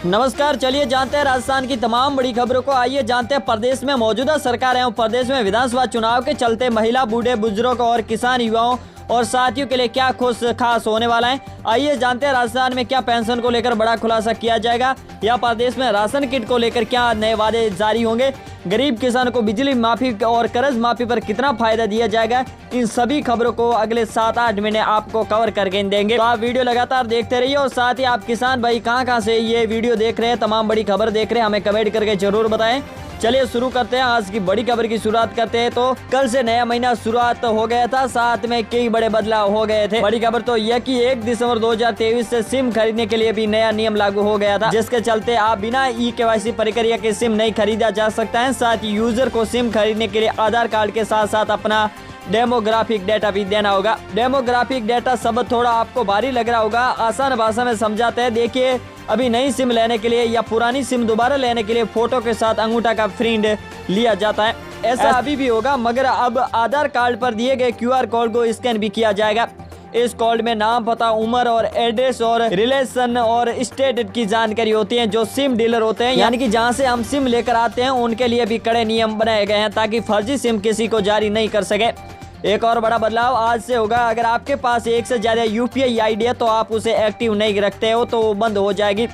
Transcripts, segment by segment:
नमस्कार, चलिए जानते हैं राजस्थान की तमाम बड़ी खबरों को। आइए जानते हैं प्रदेश में मौजूदा सरकार एवं प्रदेश में विधानसभा चुनाव के चलते महिला, बूढ़े, बुजुर्ग और किसान, युवाओं और साथियों के लिए क्या खास होने वाला है। आइए जानते हैं राजस्थान में क्या पेंशन को लेकर बड़ा खुलासा किया जाएगा, या प्रदेश में राशन किट को लेकर क्या नए वादे जारी होंगे, गरीब किसान को बिजली माफी और कर्ज माफी पर कितना फायदा दिया जाएगा। इन सभी खबरों को अगले 7-8 महीने आपको कवर करके देंगे, तो आप वीडियो लगातार देखते रहिए। और साथ ही आप किसान भाई कहां से ये वीडियो देख रहे हैं, तमाम बड़ी खबर देख रहे हैं, हमें कमेंट करके जरूर बताएं। चलिए शुरू करते हैं, आज की बड़ी खबर की शुरुआत करते हैं। तो कल से नया महीना शुरुआत हो गया था, साथ में कई बड़े बदलाव हो गए थे। बड़ी खबर तो यह कि 1 दिसंबर 2023 से सिम खरीदने के लिए भी नया नियम लागू हो गया था, जिसके चलते आप बिना KYC प्रक्रिया के सिम नहीं खरीदा जा सकता है। साथ ही यूजर को सिम खरीदने के लिए आधार कार्ड के साथ साथ अपना डेमोग्राफिक डेटा भी देना होगा। डेमोग्राफिक डेटा शब्द थोड़ा आपको भारी लग रहा होगा, आसान भाषा में समझाते हैं। देखिए, अभी नई सिम लेने के लिए या पुरानी सिम दोबारा लेने के लिए फोटो के साथ अंगूठा का प्रिंट लिया जाता है। ऐसा अभी भी होगा, मगर अब आधार कार्ड पर दिए गए QR कोड को स्कैन भी किया जाएगा। इस कोड में नाम, पता, उम्र और एड्रेस और रिलेशन और स्टेट की जानकारी होती है। जो सिम डीलर होते हैं, यानी कि जहां से हम सिम लेकर आते हैं, उनके लिए भी कड़े नियम बनाए गए हैं ताकि फर्जी सिम किसी को जारी नहीं कर सके। एक और बड़ा बदलाव आज से होगा, अगर आपके पास एक से ज्यादा UPI ID है तो आप उसे एक्टिव नहीं रखते हो तो वो बंद हो जाएगी।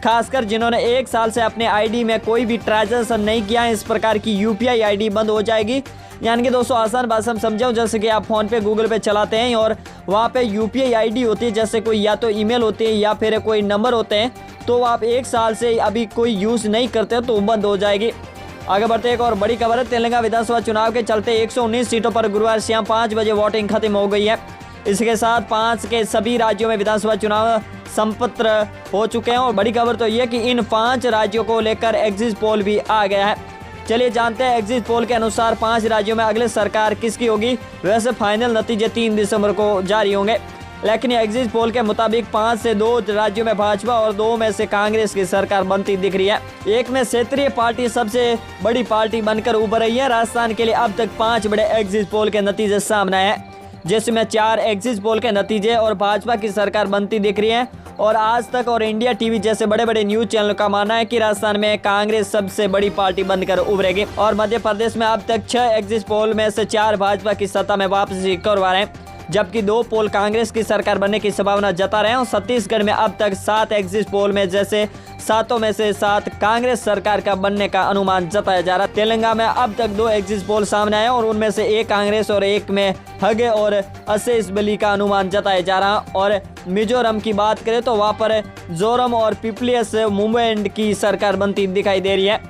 खासकर जिन्होंने 1 साल से अपने ID में कोई भी ट्रांजैक्शन नहीं किया है, इस प्रकार की UPI ID बंद हो जाएगी। यानी कि दोस्तों, आसान भाषा में समझाऊं, जैसे कि आप फोन पे, गूगल पे चलाते हैं और वहाँ पे UPI ID होती है, जैसे कोई या तो ईमेल होती है या फिर कोई नंबर होते हैं, तो आप 1 साल से अभी कोई यूज नहीं करते तो बंद हो जाएगी। आगे बढ़ते एक और बड़ी खबर है, तेलंगाना विधानसभा चुनाव के चलते 119 सीटों पर गुरुवार शाम 5 बजे वोटिंग खत्म हो गई है। इसके साथ 5 के सभी राज्यों में विधानसभा चुनाव संपन्न हो चुके हैं। और बड़ी खबर तो यह कि इन 5 राज्यों को लेकर एग्जिट पोल भी आ गया है। चलिए जानते हैं, एग्जिट पोल के अनुसार 5 राज्यों में अगले सरकार किसकी होगी। वैसे फाइनल नतीजे 3 दिसंबर को जारी होंगे, लेकिन एग्जिट पोल के मुताबिक 5 से 2 राज्यों में भाजपा और 2 में से कांग्रेस की सरकार बनती दिख रही है। एक में क्षेत्रीय पार्टी सबसे बड़ी पार्टी बनकर उभर रही है। राजस्थान के लिए अब तक 5 बड़े एग्जिट पोल के नतीजे सामने आए हैं, जिसमें 4 एग्जिट पोल के नतीजे और भाजपा की सरकार बनती दिख रही है। और आज तक और इंडिया TV जैसे बड़े बड़े न्यूज चैनल का मानना है कि राजस्थान में कांग्रेस सबसे बड़ी पार्टी बनकर उभरेगी। और मध्य प्रदेश में अब तक 6 एग्जिट पोल में से 4 भाजपा की सत्ता में वापसी करवा रहे हैं, जबकि 2 पोल कांग्रेस की सरकार बनने की संभावना जता रहे हैं। और छत्तीसगढ़ में अब तक 7 एग्जिट पोल में जैसे 7 में से 7 कांग्रेस सरकार का बनने का अनुमान जताया जा रहा है। तेलंगाना में अब तक 2 एग्जिट पोल सामने आए और उनमें से 1 कांग्रेस और 1 में हगे और असेस बली का अनुमान जताया जा रहा है। और मिजोरम की बात करें तो वहाँ पर जोरम और पीपल्स मूवमेंट की सरकार बनती दिखाई दे रही है।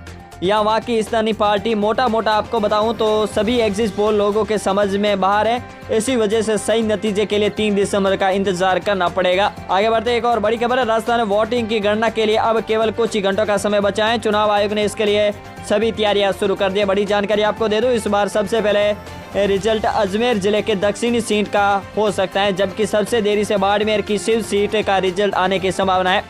या वहाँ की स्थानीय पार्टी मोटा आपको बताऊं तो सभी एग्जिट पोल लोगों के समझ में बाहर है। इसी वजह से सही नतीजे के लिए 3 दिसंबर का इंतजार करना पड़ेगा। आगे बढ़ते एक और बड़ी खबर है, राजस्थान में वोटिंग की गणना के लिए अब केवल कुछ ही घंटों का समय बचा है। चुनाव आयोग ने इसके लिए सभी तैयारियां शुरू कर दी। बड़ी जानकारी आपको दे दूं, इस बार सबसे पहले रिजल्ट अजमेर जिले के दक्षिणी सीट का हो सकता है, जबकि सबसे देरी से बाड़मेर की शिव सीट का रिजल्ट आने की संभावना है,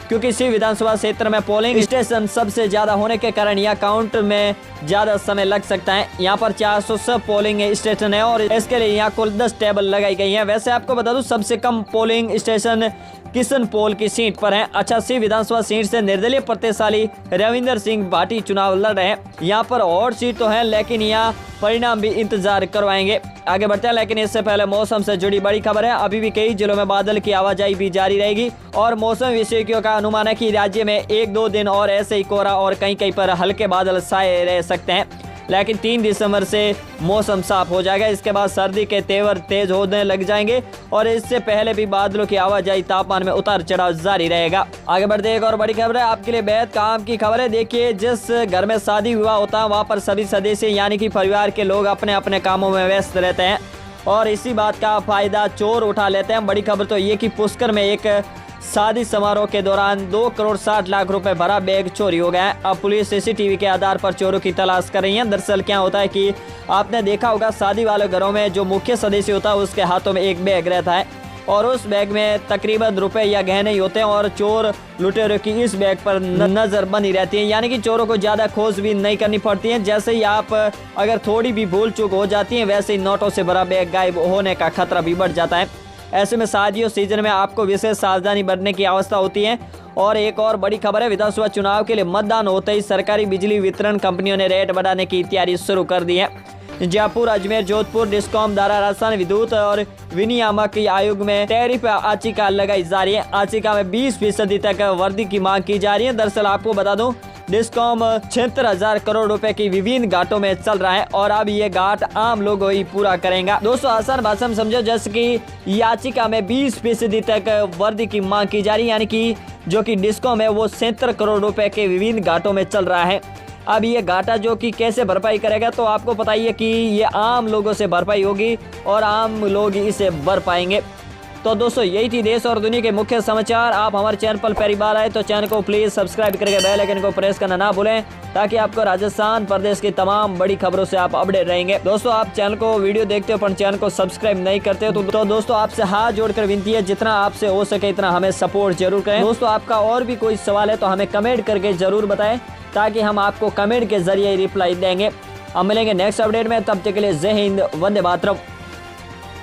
क्योंकि शिव विधानसभा क्षेत्र में पोलिंग स्टेशन सबसे ज्यादा होने के कारण यह काउंट में ज्यादा समय लग सकता है। यहाँ पर 400 पोलिंग स्टेशन है और इसके लिए यहाँ कुल 10 टेबल लगाई गई है। वैसे आपको बता दूं, सबसे कम पोलिंग स्टेशन किशन पोल की सीट पर है। अच्छा, शिव विधानसभा सीट से निर्दलीय प्रत्याशी रविंदर सिंह भाटी चुनाव लड़ रहे हैं। यहाँ पर और सीट तो है, लेकिन यहाँ परिणाम भी इंतजार करवाएंगे। आगे बढ़ते हैं, लेकिन इससे पहले मौसम से जुड़ी बड़ी खबर है। अभी भी कई जिलों में बादल की आवाजाही भी जारी रहेगी और मौसम विशेषज्ञों का अनुमान है कि राज्य में 1-2 दिन और ऐसे ही कोहरा और कहीं पर हल्के बादल छाए रह सकते हैं, लेकिन 3 दिसंबर से मौसम साफ हो जाएगा। इसके बाद सर्दी के तेवर तेज होने लग जाएंगे और इससे पहले भी बादलों की आवाजाही, तापमान में उतार चढ़ाव जारी रहेगा। आगे बढ़ते एक और बड़ी खबर है, आपके लिए बेहद काम की खबर है। देखिए, जिस घर में शादी विवाह होता है वहाँ पर सभी सदस्य यानी कि परिवार के लोग अपने अपने कामों में व्यस्त रहते हैं और इसी बात का फायदा चोर उठा लेते हैं। बड़ी खबर तो ये कि पुष्कर में एक शादी समारोह के दौरान 2 करोड़ 60 लाख रुपए भरा बैग चोरी हो गया है। अब पुलिस CCTV के आधार पर चोरों की तलाश कर रही है। दरअसल क्या होता है कि आपने देखा होगा, शादी वाले घरों में जो मुख्य सदस्य होता है उसके हाथों में एक बैग रहता है और उस बैग में तकरीबन रुपए या गहने ही होते हैं और चोर लुटेरों की इस बैग पर नजर बनी रहती है। यानी कि चोरों को ज्यादा खोज भी नहीं करनी पड़ती है। जैसे ही आप अगर थोड़ी भी भूल चूक हो जाती है, वैसे ही नोटों से भरा बैग गायब होने का खतरा भी बढ़ जाता है। ऐसे में शादियों सीजन में आपको विशेष सावधानी बरतने की आवश्यकता होती है और एक और बड़ी खबर है, विधानसभा चुनाव के लिए मतदान होते ही सरकारी बिजली वितरण कंपनियों ने रेट बढ़ाने की तैयारी शुरू कर दी है। जयपुर, अजमेर, जोधपुर डिस्कॉम द्वारा राजस्थान विद्युत और विनियामक आयोग में टैरिफ याचिका लगाई जा रही है। याचिका में 20% तक वृद्धि की मांग की जा रही है। दरअसल आपको बता दूं, डिस्कॉम 76,000 करोड़ रुपए की विभिन्न घाटों में चल रहा है और अब ये घाट आम लोग ही पूरा करेंगे। दोस्तों आसान भाषा में समझो, जैसे कि याचिका में 20% तक वृद्धि की मांग की जा रही है, यानी कि जो कि डिस्कॉम है वो 76 करोड़ रुपए के विभिन्न घाटों में चल रहा है। अब ये घाटा जो कि कैसे भरपाई करेगा, तो आपको पता ही है कि ये आम लोगों से भरपाई होगी और आम लोग इसे भर पाएंगे। तो दोस्तों यही थी देश और दुनिया के मुख्य समाचार। आप हमारे चैनल पर पहली बार आए तो चैनल को प्लीज सब्सक्राइब करके बेल आइकन को प्रेस करना ना भूलें, ताकि आपको राजस्थान प्रदेश की तमाम बड़ी खबरों से आप अपडेट रहेंगे। दोस्तों आप चैनल को वीडियो देखते हो पर चैनल को सब्सक्राइब नहीं करते हो तो दोस्तों आपसे हाथ जोड़कर विनती है, जितना आपसे हो सके इतना हमें सपोर्ट जरूर करें। दोस्तों आपका और भी कोई सवाल है तो हमें कमेंट करके जरूर बताएं, ताकि हम आपको कमेंट के जरिए रिप्लाई देंगे। हम मिलेंगे नेक्स्ट अपडेट में, तब तक के लिए जय हिंद, वंदे मातरम।